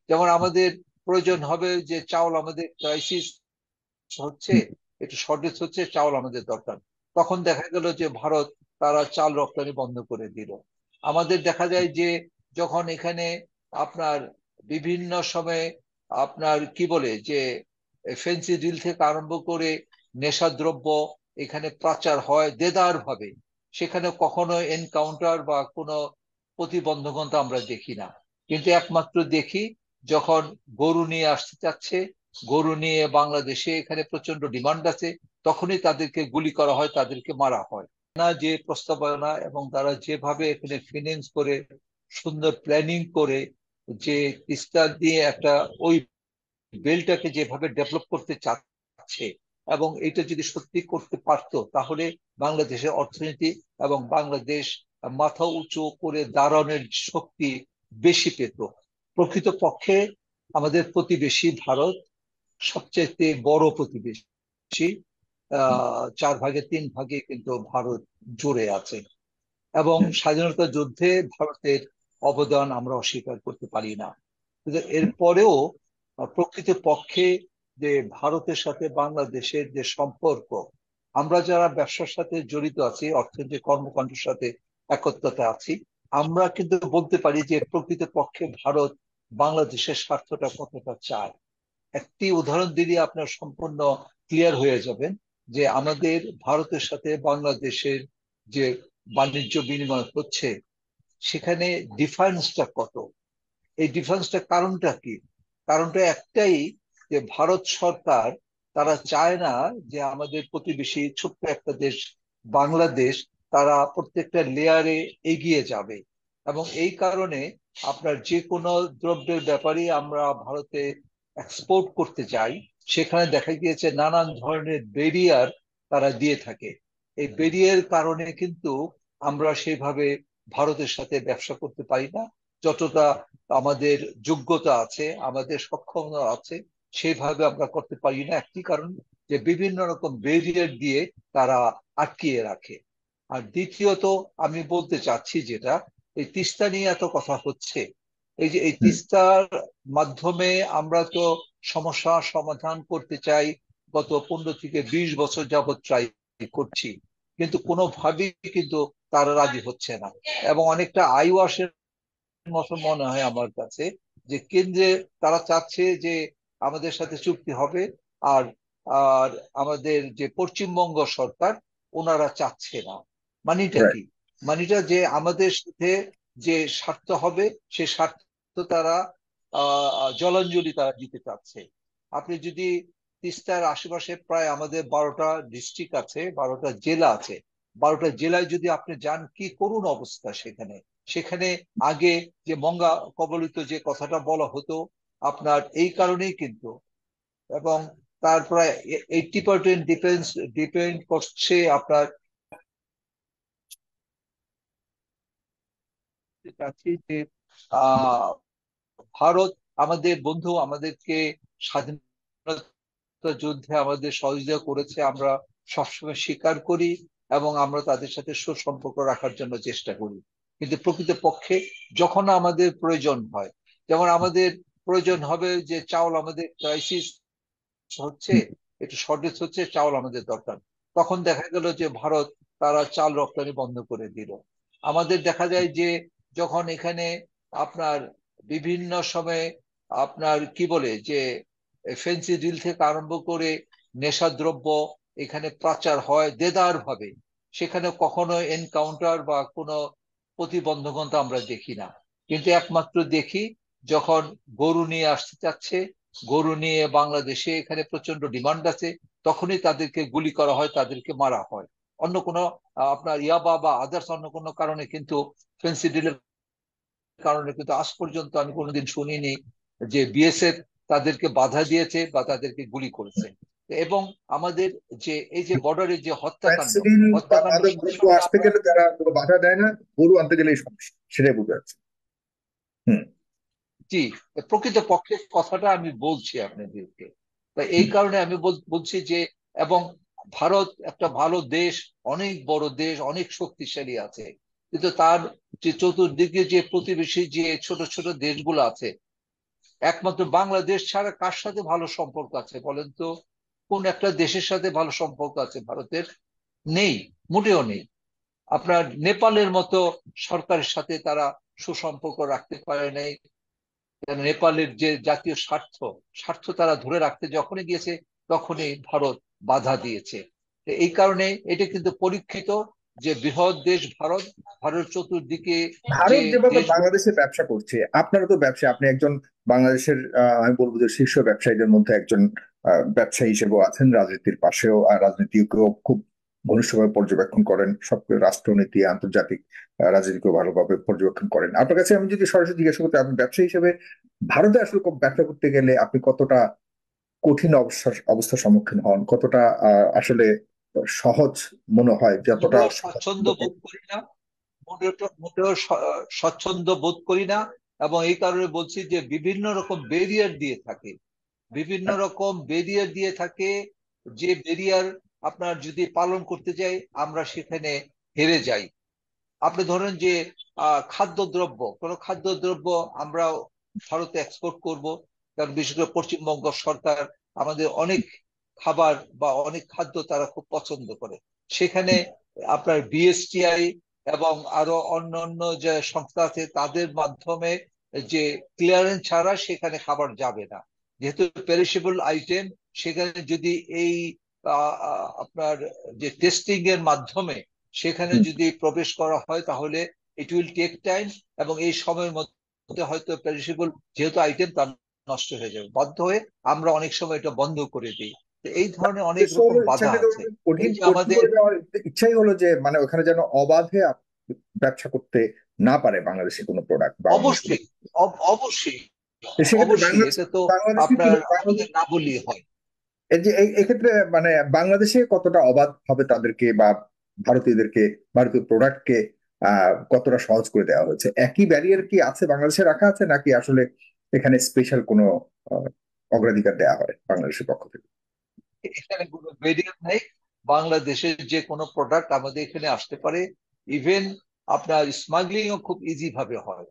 যেমন আমাদের প্রয়োজন হবে যে চাউল, আমাদের ক্রাইসিস হচ্ছে, একটু শর্টেজ হচ্ছে, চাউল আমাদের দরকার। তখন দেখা গেল যে ভারত তারা চাল রপ্তানি বন্ধ করে দিল। আমাদের দেখা যায় যে যখন এখানে আপনার বিভিন্ন সময়ে আপনার কি বলে যে ফেন্সি ডিল থেকে আরম্ভ করে নেশাদ্রব্য এখানে পাচার হয় দেদার ভাবে, সেখানে কখনো এনকাউন্টার বা কোনো প্রতিবন্ধকতা আমরা দেখি না। কিন্তু একমাত্র দেখি যখন গরু নিয়ে আসতে চাচ্ছে, গরু নিয়ে বাংলাদেশে এখানে প্রচন্ড ডিমান্ড আছে, তখনই তাদেরকে গুলি করা হয়, তাদেরকে মারা হয় না। যে প্রস্তাবনা এবং তারা যেভাবে এখানে ফিনান্স করে, সুন্দর প্ল্যানিং করে, যে তিস্তা দিয়ে একটা ওই বেলটাকে যেভাবে ডেভেলপ করতে চাচ্ছে, এবং এটা যদি সত্যি করতে পারতো তাহলে বাংলাদেশের অর্থনীতি এবং বাংলাদেশ মাথা উঁচু করে দাঁড়ানোর শক্তি বেশি পেত। প্রকৃতপক্ষে আমাদের প্রতিবেশী ভারত সবচেয়ে বড় প্রতিবেশী। 4 ভাগে 3 ভাগে কিন্তু ভারত জুড়ে আছে, এবং স্বাধীনতা যুদ্ধে ভারতের অবদান আমরা অস্বীকার করতে পারি না। কিন্তু এরপরেও প্রকৃতপক্ষে যে ভারতের সাথে বাংলাদেশের যে সম্পর্ক, আমরা যারা ব্যবসার সাথে জড়িত আছি, অর্থনৈতিক কর্মকাণ্ডের সাথে একত্রতা আছি, আমরা কিন্তু বলতে পারি যে প্রকৃতপক্ষে ভারত বাংলাদেশের স্বার্থটা কতটা চায়। একটি উদাহরণ দিলে আপনার সম্পূর্ণ ক্লিয়ার হয়ে যাবেন যে আমাদের ভারতের সাথে বাংলাদেশের যে বাণিজ্য বিনিময় হচ্ছে, সেখানে ডিফারেন্সটা কত। এই ডিফারেন্সটা কারণটা কি? কারণটা একটাই, যে ভারত সরকার তারা চায় না যে আমাদের প্রতিবেশী ছোট্ট একটা দেশ বাংলাদেশ তারা প্রত্যেকটা লেয়ারে এগিয়ে যাবে। এবং এই কারণে আপনার যে কোনো দ্রব্যের ব্যাপারে আমরা ভারতে এক্সপোর্ট করতে যাই, সেখানে দেখা গিয়েছে নানান ধরনের ব্যারিয়ার তারা দিয়ে থাকে। এই ব্যারিয়ার কারণে কিন্তু আমরা সেইভাবে ভারতের সাথে ব্যবসা করতে পারি না, যতটা আমাদের যোগ্যতা আছে, আমাদের সক্ষমতা আছে, সেইভাবে আমরা করতে পারি না। একটি কারণ, যে বিভিন্ন রকম ব্যারিয়ার দিয়ে তারা আটকিয়ে রাখে। আর দ্বিতীয়ত আমি বলতে চাচ্ছি যেটা, এই তিস্তা নিয়ে এত কথা হচ্ছে, এই যে এই তিস্তার মাধ্যমে আমরা তো সমস্যা সমাধান করতে চাই, গত 15 থেকে 20 বছর যাবত ট্রাই করছি, কিন্তু কোনোভাবেই কিন্তু তারা রাজি হচ্ছে না। এবং অনেকটা আইওয়াসের মতো মনে হয় আমার কাছে, যে কেন্দ্রে তারা চাচ্ছে যে আমাদের সাথে চুক্তি হবে, আর আর আমাদের যে পশ্চিমবঙ্গ সরকার ওনারা চাচ্ছে না। মানিটা রাইট। কি? মানিটা যে আমাদের সাথে যে স্বার্থ হবে, সে স্বার্থ তারা জলাঞ্জলি তারা দিতে চাচ্ছে। আপনি যদি তিস্তার আশেপাশে প্রায় আমাদের 12টা ডিস্ট্রিক্ট আছে, 12টা জেলা আছে, 12টা জেলায় যদি আপনি যান, কি করুণ অবস্থা সেখানে। সেখানে আগে যে মঙ্গা কবলিত যে কথাটা বলা হতো, আপনার এই কারণেই কিন্তু। এবং তার প্রায় 80% ডিপেন্ড করছে আপনার। চাচ্ছি যে আহ ভারত আমাদের বন্ধু, আমাদেরকে স্বাধীনতা যুদ্ধে আমাদের সহযোগিতা করেছে, আমরা সবসময় স্বীকার করি, এবং আমরা তাদের সাথে সুসম্পর্ক রাখার জন্য চেষ্টা করি। কিন্তু প্রকৃতপক্ষে যখন আমাদের প্রয়োজন হয়, যেমন আমাদের প্রয়োজন হবে যে চাউল, আমাদের ক্রাইসিস হচ্ছে, একটু শর্টেজ হচ্ছে, চাউল আমাদের দরকার, তখন দেখা গেল যে ভারত তারা চাল রপ্তানি বন্ধ করে দিল। আমাদের দেখা যায় যে যখন এখানে আপনার বিভিন্ন সময়ে আপনার কি বলে যে ফেন্সি ডিল থেকে আরম্ভ করে নেশাদ্রব্য এখানে পাচার হয় দেদার ভাবে, সেখানে কখনো এনকাউন্টার বা কোনো প্রতিবন্ধকতা আমরা দেখি না। কিন্তু একমাত্র দেখি যখন গরু নিয়ে আসতে চাচ্ছে, গরু নিয়ে বাংলাদেশে এখানে প্রচন্ড ডিমান্ড আছে, তখনই তাদেরকে গুলি করা হয়, তাদেরকে মারা হয়। অন্য কোনো আপনার ইয়াবা বা আদার্স অন্য কোনো কারণে কিন্তু, ফেন্সিডিলের কারণে কিন্তু আজ পর্যন্ত আমি কোনোদিন শুনিনি যে বিএসএফ তাদেরকে বাধা দিয়েছে বা তাদেরকে গুলি করেছে। এবং আমাদের যে এই যে বর্ডারের যে হত্যাকাণ্ড, ফ্যাক্সিডিল বা হত্যাকাণ্ড মাদক দ্রব্য সবসময় আসতে আমরা। গেলে তারা কোনো বাধা দেয় না, গরু আনতে গেলেই সমস্যা, সেটাই বুঝতে পারছি। হুম। জি, প্রকৃতপক্ষে কথাটা আমি বলছি আপনাদেরকে। তা এই কারণে আমি বলছি যে, এবং ভারত একটা ভালো দেশ, অনেক বড় দেশ, অনেক শক্তিশালী আছে, কিন্তু তার যে চতুর্দিকে যে প্রতিবেশী যে ছোট ছোট দেশগুলো আছে, একমাত্র বাংলাদেশ ছাড়া কার সাথে ভালো সম্পর্ক আছে বলেন তো? কোন একটা দেশের সাথে ভালো সম্পর্ক আছে ভারতের? নেই, মোটেও নেই। আপনার নেপালের মতো সরকারের সাথে তারা সুসম্পর্ক রাখতে পারে নাই। নেপালের যে জাতীয় স্বার্থ, স্বার্থ তারা ধরে রাখতে যখনই গিয়েছে তখনই ভারত বাধা দিয়েছে। তো এই কারণে এটা কিন্তু পরীক্ষিত যে বৃহৎ দেশ ভারত, ভারত চতুর্দিকে যে ভারত যেভাবে দেশ। বাংলাদেশে ব্যবসা করছে, আপনারা তো ব্যবসা, আপনি একজন বাংলাদেশের আমি বলবো যে শীর্ষ ব্যবসায়ীদের মধ্যে একজন ব্যবসায়ী হিসেবেও আছেন, রাজনীতির পাশেও আর রাজনীতিকেও খুব ঘনিষ্ঠভাবে পর্যবেক্ষণ করেন, সব রাষ্ট্রনীতি আন্তর্জাতিক রাজনীতিকেও ভালোভাবে পর্যবেক্ষণ করেন। আপনার কাছে আমি যদি সরাসরি জিজ্ঞাসা করতে, আপনি ব্যবসায়ী হিসেবে ভারতে আসলে ব্যবসা করতে গেলে আপনি কতটা কঠিন অবস্থার সম্মুখীন হন, কতটা আসলে সহজ মনে হয়, যতটা মোটেও সহজ? স্বচ্ছন্দ বোধ করি না, মোটেও স্বচ্ছন্দ বোধ করি না। এবং এই কারণে বলছি যে বিভিন্ন রকম ব্যারিয়ার দিয়ে থাকে, বিভিন্ন রকম ব্যারিয়ার দিয়ে থাকে। যে ব্যারিয়ার আপনার যদি পালন করতে যাই আমরা সেখানে হেরে যাই। আপনি ধরেন যে খাদ্যদ্রব্য, কোনো খাদ্যদ্রব্য আমরা ভারতে এক্সপোর্ট করব, কারণ বিশেষ করে পশ্চিমবঙ্গ সরকার আমাদের অনেক খাবার বা অনেক খাদ্য তারা খুব পছন্দ করে। সেখানে আপনার বিএসটিআই এবং আরো অন্যান্য যে সংস্থা আছে তাদের মাধ্যমে যে ক্লিয়ারেন্স ছাড়া সেখানে খাবার যাবে না, যেহেতু পেরিশেবল আইটেম। সেখানে যদি এই আপনার যে টেস্টিং এর মাধ্যমে সেখানে হুম। যদি প্রবেশ করা হয় তাহলে ইট উইল টেক টাইম, এবং এই সময়ের মধ্যে হয়তো পেরিশেবল যেহেতু আইটেম তা নষ্ট হয়ে যাবে। বাধ্য হয়ে আমরা অনেক সময় এটা বন্ধ করে দিই। তো এই ধরনের অনেক উদ্দেশ্য রকম হলো বাধা ইচ্ছাকৃত আছে। কঠিন এই যে কঠিন আমাদের করে দেওয়ার ইচ্ছাই হলো যে মানে ওখানে যেন অবাধে ব্যবসা করতে না পারে বাংলাদেশি কোনো প্রোডাক্ট বা অন্য কোনো। অবশ্যই, অবশ্যই, সেক্ষেত্রে অবশ্যই বাংলাদেশ এটা তো বাংলাদেশে আপনার কিভাবে আমাদের না বললেই হয়। এই যে এক্ষেত্রে মানে বাংলাদেশে কতটা অবাধ হবে তাদেরকে বা ভারতীয়দেরকে, ভারতীয় প্রোডাক্টকে কতটা সহজ করে দেওয়া হয়েছে? একই ব্যারিয়ার কি আছে বাংলাদেশে রাখা আছে, নাকি আসলে এখানে স্পেশাল কোনো আহ, অগ্রাধিকার দেওয়া হয় বাংলাদেশের পক্ষ থেকে? এখানে কোনো ব্যারিয়ার নেই। বাংলাদেশের যে কোনো প্রোডাক্ট আমাদের এখানে আসতে পারে। ইভেন আপনার স্মাগলিংও খুব ইজি ভাবে হয়।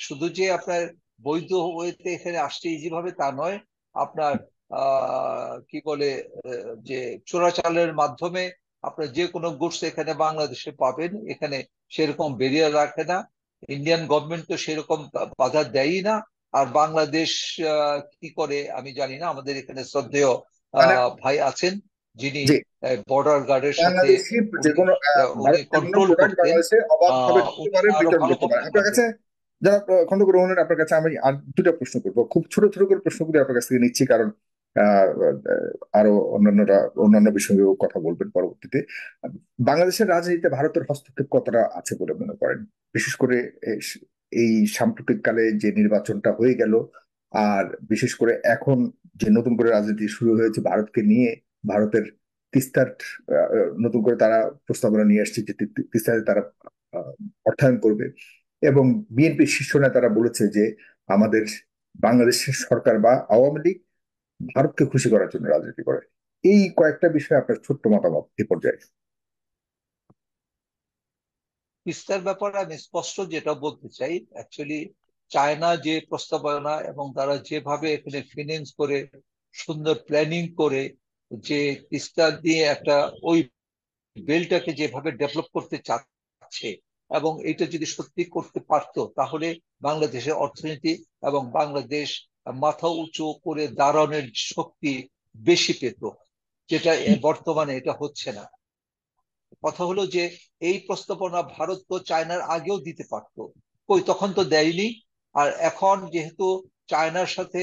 শুধু যে আপনার বৈধ ওয়েতে এখানে আসছে ইজি ভাবে তা নয়, আপনার কি বলে যে চোরাচালের মাধ্যমে আপনার যে কোনো গুডস এখানে বাংলাদেশে পাবেন। এখানে সেরকম ব্যারিয়ার রাখে না, ইন্ডিয়ান গভর্নমেন্ট তো সেরকম বাধা দেয়ই না। আর বাংলাদেশ কি করে আমি জানি না। আমাদের এখানে শ্রদ্ধেয় মানে ভাই আছেন যিনি যে বর্ডার গার্ডের সাথে বাংলাদেশি যে উনি কোনো উনি যে কোনো কন্ট্রোল প্রোডাক্ট করতেন। বাংলাদেশে অবাধভাবে ঢুকতে উনি পারে, আরো বিতরণ ভালো করতে পারে। বলতে আপনার পারবেন। কাছে যারা খন্দকার রহমান, আপনার কাছে আমি আর দুটা প্রশ্ন করবো, খুব ছোট ছোট করে প্রশ্নগুলি আপনার কাছ থেকে নিচ্ছি, কারণ আহ, আরো অন্যান্য বিষয়েও কথা বলবেন পরবর্তীতে। বাংলাদেশের রাজনীতিতে ভারতের হস্তক্ষেপ কতটা আছে বলে মনে করেন? বিশেষ করে এই এই সাম্প্রতিক কালে যে নির্বাচনটা হয়ে গেল, আর বিশেষ করে এখন যে নতুন করে রাজনীতি শুরু হয়েছে ভারতকে নিয়ে, ভারতের তিস্তার নতুন করে তারা প্রস্তাবনা নিয়ে আসছে যে তিস্তায় তারা আহ, অর্থায়ন করবে, এবং বিএনপির শীর্ষ নেতারা বলেছে যে আমাদের বাংলাদেশের সরকার বা আওয়ামী লীগ ভারতকে খুশি করার জন্য রাজনীতি করে। এই কয়েকটা বিষয়ে আপনার ছোট্ট মতামত এ পর্যায়ে। তিস্তার ব্যাপারে আমি স্পষ্ট যেটা বলতে চাই, অ্যাকচুয়ালি চায়না যে প্রস্তাবনা এবং তারা যেভাবে এখানে ফিনান্স করে সুন্দর প্ল্যানিং করে যে তিস্তা দিয়ে একটা ওই বেলটাকে যেভাবে ডেভেলপ করতে চাচ্ছে, এবং এটা যদি সত্যি করতে পারতো তাহলে বাংলাদেশের অর্থনীতি এবং বাংলাদেশ মাথা উঁচু করে দাঁড়ানোর শক্তি বেশি পেত, যেটা বর্তমানে এটা হচ্ছে না। কথা হলো যে এই প্রস্তাবনা ভারত তো চায়নার আগেও দিতে পারতো, কই তখন তো দেয়নি। আর এখন যেহেতু চায়নার সাথে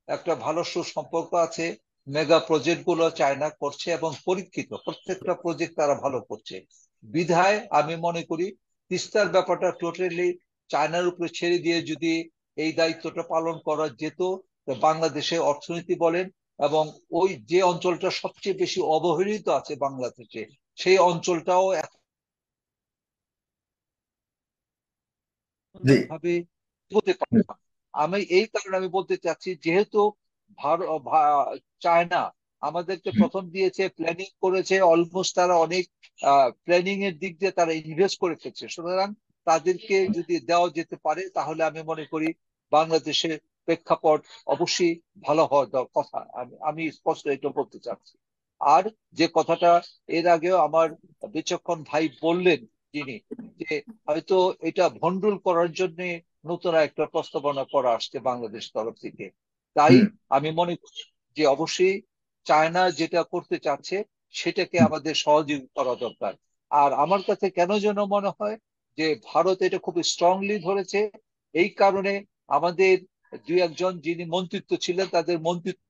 একটা ভালো সুসম্পর্ক আছে, মেগা প্রজেক্ট গুলো চায়না করছে এবং পরীক্ষিত প্রত্যেকটা প্রজেক্ট তারা ভালো করছে, বিধায় আমি মনে করি তিস্তার ব্যাপারটা টোটালি চায়নার উপরে ছেড়ে দিয়ে যদি এই দায়িত্বটা পালন করা যেত, তো বাংলাদেশের অর্থনীতি বলেন এবং ওই যে অঞ্চলটা সবচেয়ে বেশি অবহেলিত আছে বাংলাদেশে সেই অঞ্চলটাও জি। সুন্দরভাবে হতে হুম। পারতাম। আমি এই কারণে আমি বলতে চাচ্ছি, যেহেতু চায়না আমাদেরকে প্রথম দিয়েছে, প্ল্যানিং করেছে, অলমোস্ট তারা অনেক প্ল্যানিং এর দিক দিয়ে তারা ইনভেস্ট করে ফেলছে, সুতরাং তাদেরকে যদি দেওয়া যেতে পারে তাহলে আমি মনে করি বাংলাদেশের প্রেক্ষাপট অবশ্যই ভালো হওয়ার কথা। আমি স্পষ্ট এটা বলতে চাচ্ছি। আর যে কথাটা এর আগেও আমার বিচক্ষণ ভাই বললেন, যিনি, যে হয়তো এটা ভন্ডুল করার জন্য নতুন একটা প্রস্তাবনা করা আসছে বাংলাদেশ তরফ থেকে। তাই হুম আমি মনে করি যে অবশ্যই চায়না যেটা করতে চাচ্ছে সেটাকে হুম আমাদের সহযোগিতা করা দরকার। আর আমার কাছে কেন যেন মনে হয় যে ভারত এটা খুব স্ট্রংলি ধরেছে। এই কারণে আমাদের দুই একজন যিনি মন্ত্রিত্ব ছিলেন তাদের মন্ত্রিত্ব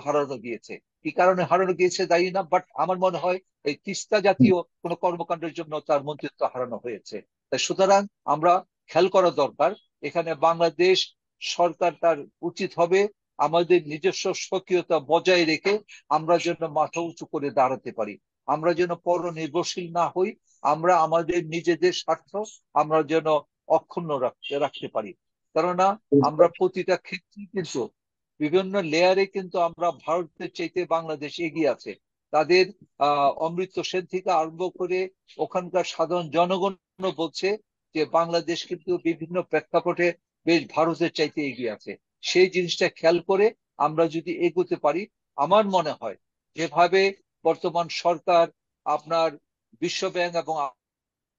হারানো গিয়েছে। কি কারণে হারানো গিয়েছে জানি না, বাট আমার মনে হয় এই তিস্তা হুম জাতীয় কোন কর্মকাণ্ডের জন্য তার মন্ত্রিত্ব হারানো হয়েছে। তাই সুতরাং আমরা খেয়াল করা দরকার, এখানে বাংলাদেশ সরকার তার উচিত হবে আমাদের নিজস্ব স্বকীয়তা বজায় রেখে আমরা যেন মাথা উঁচু করে দাঁড়াতে পারি, আমরা যেন পর নির্ভরশীল না হই, আমরা আমাদের নিজেদের স্বার্থ আমরা যেন অক্ষুণ্ণ রাখতে রাখতে পারি। কেননা আমরা প্রতিটা ক্ষেত্রে কিন্তু বিভিন্ন লেয়ারে কিন্তু আমরা ভারতের চাইতে বাংলাদেশ এগিয়ে আছে। তাদের অমৃত সেন থেকে আরম্ভ করে ওখানকার সাধারণ জনগণ বলছে যে বাংলাদেশ কিন্তু বিভিন্ন প্রেক্ষাপটে বেশ ভারতের চাইতে এগিয়ে আছে। সেই জিনিসটা খেয়াল করে আমরা যদি এগোতে পারি, আমার মনে হয় যেভাবে বর্তমান সরকার আপনার বিশ্ব ব্যাংক এবং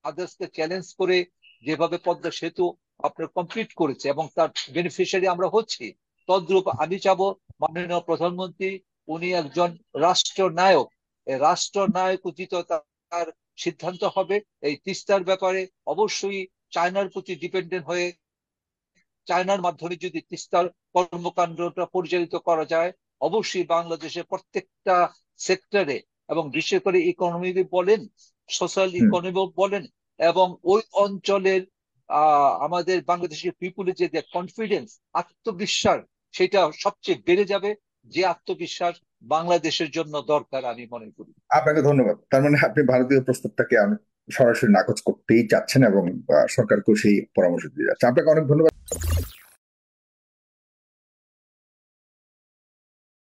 আদার্সকে চ্যালেঞ্জ করে যেভাবে পদ্মা সেতু আপনার কমপ্লিট করেছে এবং তার বেনিফিশিয়ারি আমরা হচ্ছি, তদ্রূপ আমি চাবো মাননীয় প্রধানমন্ত্রী, উনি একজন রাষ্ট্রনায়ক, এই রাষ্ট্রনায়ক উচিত তার সিদ্ধান্ত হবে এই তিস্তার ব্যাপারে অবশ্যই চায়নার প্রতি ডিপেন্ডেন্ট হয়ে চায়নার মাধ্যমে যদি তিস্তার কর্মকাণ্ডটা পরিচালিত করা যায়, অবশ্যই বাংলাদেশের প্রত্যেকটা সেক্টরে এবং বিশেষ করে ইকোনমি বলেন, সোশ্যাল হুম ইকোনমি বলেন, এবং ওই অঞ্চলের আমাদের বাংলাদেশের পিপুলের যে কনফিডেন্স, আত্মবিশ্বাস, সেটা সবচেয়ে বেড়ে যাবে, যে আত্মবিশ্বাস বাংলাদেশের জন্য দরকার আমি মনে করি। আপনাকে ধন্যবাদ। তার মানে আপনি ভারতীয় প্রস্তাবটাকে অনেক সরাসরি নাকচ করতেই চাচ্ছেন এবং সরকারকেও সেই পরামর্শ দিয়ে যাচ্ছে। আপনাকে অনেক ধন্যবাদ।